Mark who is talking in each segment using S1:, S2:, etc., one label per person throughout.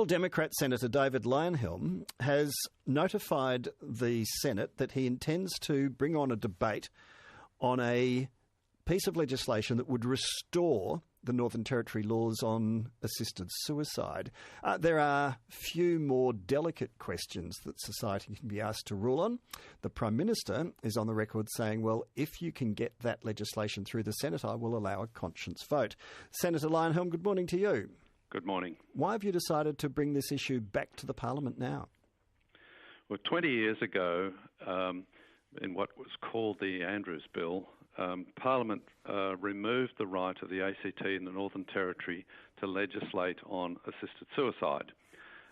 S1: Liberal Democrat Senator David Leyonhjelm has notified the Senate that he intends to bring on a debate on a piece of legislation that would restore the Northern Territory laws on assisted suicide. There are few more delicate questions that society can be asked to rule on. The Prime Minister is on the record saying, well, if you can get that legislation through the Senate, I will allow a conscience vote. Senator Leyonhjelm, good morning to you.
S2: Good morning.
S1: Why have you decided to bring this issue back to the Parliament now?
S2: Well, 20 years ago, in what was called the Andrews Bill, Parliament removed the right of the ACT and the Northern Territory to legislate on assisted suicide.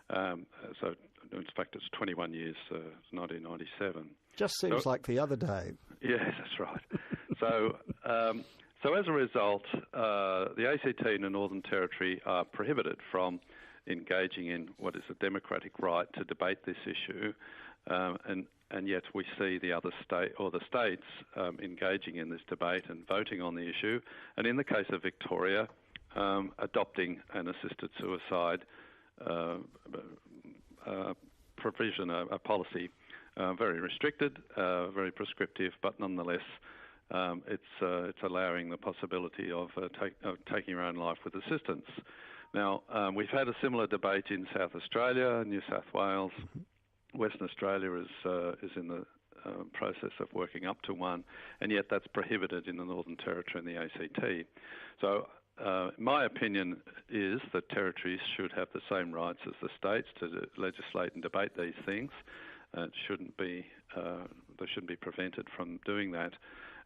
S2: So, in fact, it's 21 years, 1997.
S1: Just seems like the other day.
S2: Yes, that's right. So as a result, the ACT and the Northern Territory are prohibited from engaging in what is a democratic right to debate this issue, and yet we see the other states engaging in this debate and voting on the issue, and in the case of Victoria, adopting an assisted suicide provision, a policy, very restricted, very prescriptive, but nonetheless it's allowing the possibility of taking your own life with assistance. Now, we've had a similar debate in South Australia, New South Wales. Western Australia is in the process of working up to one, and yet that's prohibited in the Northern Territory and the ACT. So my opinion is that territories should have the same rights as the states to legislate and debate these things. They shouldn't be prevented from doing that.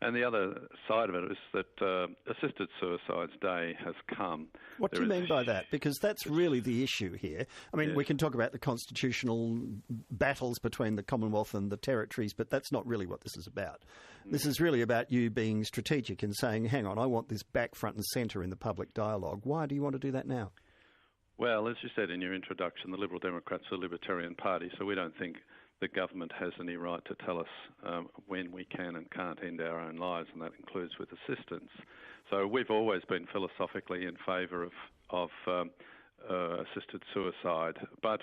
S2: And the other side of it is that Assisted Suicides Day has come.
S1: What do you mean by that? Because that's really the issue here. I mean,
S2: yes.
S1: We can talk about the constitutional battles between the Commonwealth and the territories, but that's not really what this is about. This is really about you being strategic and saying, hang on, I want this back front and centre in the public dialogue. Why do you want to do that now?
S2: Well, as you said in your introduction, the Liberal Democrats are a Libertarian party, so we don't think the government has any right to tell us when we can and can't end our own lives, and that includes with assistance. So we've always been philosophically in favour of assisted suicide. But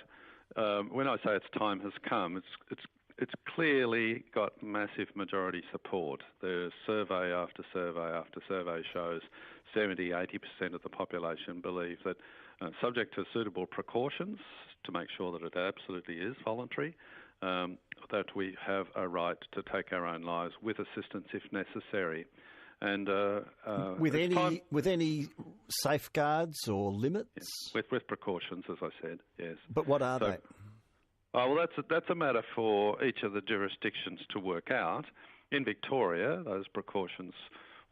S2: when I say its time has come, it's clearly got massive majority support. There's survey after survey after survey shows 70-80% of the population believe that subject to suitable precautions to make sure that it absolutely is voluntary, that we have a right to take our own lives with assistance if necessary. And
S1: with any safeguards or limits?
S2: Yes, with precautions, as I said, yes.
S1: But what are they?
S2: Oh, well, that's a matter for each of the jurisdictions to work out. In Victoria, those precautions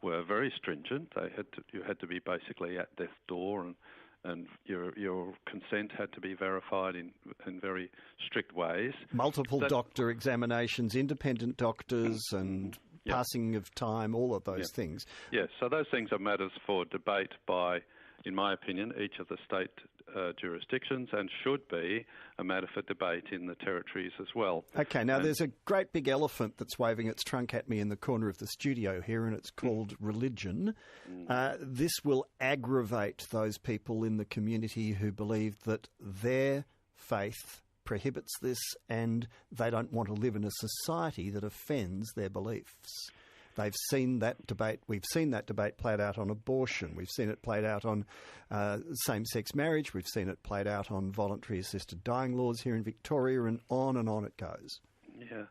S2: were very stringent. You had to be basically at death's door, and your consent had to be verified in very strict ways. Multiple
S1: doctor examinations, independent doctors, and passing of time, all of those things.
S2: Yes, so those things are matters for debate by, in my opinion, each of the state jurisdictions, and should be a matter for debate in the territories as well.
S1: Okay, now there's a great big elephant that's waving its trunk at me in the corner of the studio here, and it's called religion. This will aggravate those people in the community who believe that their faith prohibits this and they don't want to live in a society that offends their beliefs. They've seen that debate. We've seen that debate played out on abortion. We've seen it played out on same-sex marriage. We've seen it played out on voluntary assisted dying laws here in Victoria, and on it goes.
S2: Yeah.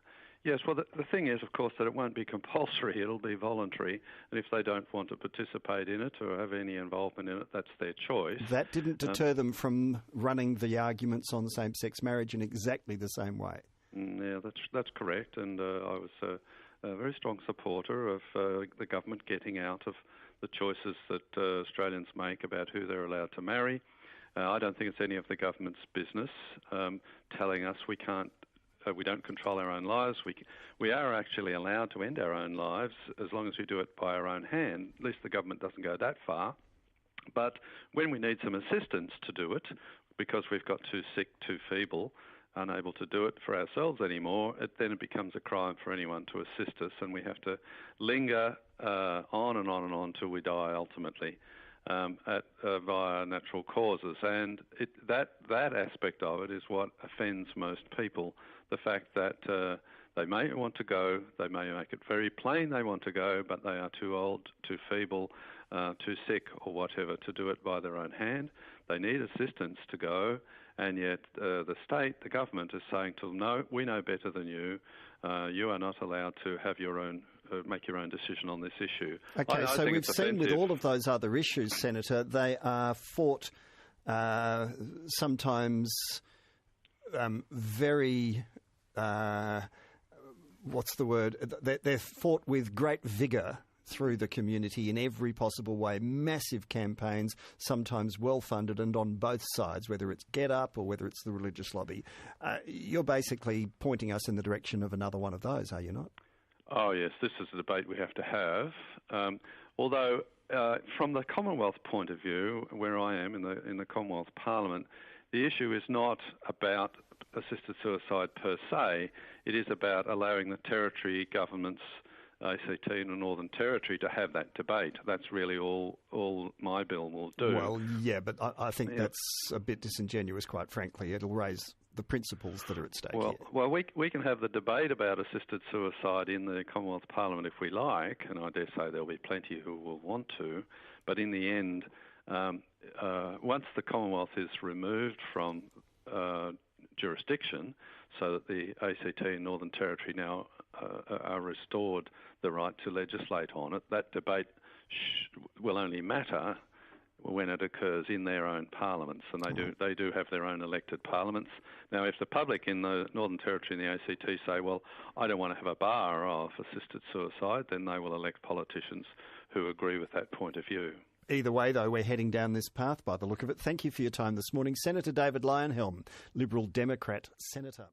S2: Yes, well, the thing is, of course, that it won't be compulsory. It'll be voluntary. And if they don't want to participate in it or have any involvement in it, that's their choice.
S1: That didn't deter them from running the arguments on same-sex marriage in exactly the same way.
S2: Yeah, that's correct. And I was a very strong supporter of the government getting out of the choices that Australians make about who they're allowed to marry. I don't think it's any of the government's business telling us we don't control our own lives. We are actually allowed to end our own lives as long as we do it by our own hand. At least the government doesn't go that far. But when we need some assistance to do it, because we've got too sick, too feeble, unable to do it for ourselves anymore, then it becomes a crime for anyone to assist us, and we have to linger on and on and on till we die ultimately. via natural causes, and that aspect of it is what offends most people. The fact that they may want to go, they may make it very plain they want to go, but they are too old, too feeble, too sick or whatever to do it by their own hand. They need assistance to go, and yet the state, the government is saying to them, no, we know better than you. You are not allowed to have your own make your own decision on this issue.
S1: Okay, so we've seen with all of those other issues, Senator, they are fought sometimes very, what's the word? They're fought with great vigour through the community in every possible way. Massive campaigns, sometimes well-funded and on both sides, whether it's Get Up or whether it's the religious lobby. You're basically pointing us in the direction of another one of those, are you not?
S2: Oh, yes, this is a debate we have to have. Although, from the Commonwealth point of view, where I am in the Commonwealth Parliament, the issue is not about assisted suicide per se. It is about allowing the territory governments, ACT and the Northern Territory, to have that debate. That's really all my bill will do.
S1: Well, yeah, but I think that's a bit disingenuous, quite frankly. It'll raise the principles that are at stake here.
S2: Well, we can have the debate about assisted suicide in the Commonwealth Parliament if we like, and I dare say there'll be plenty who will want to, but in the end, once the Commonwealth is removed from jurisdiction, so that the ACT and Northern Territory now are restored the right to legislate on it, that debate will only matter when it occurs in their own parliaments, and they do have their own elected parliaments. Now, if the public in the Northern Territory and the ACT say, well, I don't want to have a bar of assisted suicide, then they will elect politicians who agree with that point of view.
S1: Either way, though, we're heading down this path by the look of it. Thank you for your time this morning. Senator David Leyonhjelm, Liberal Democrat Senator.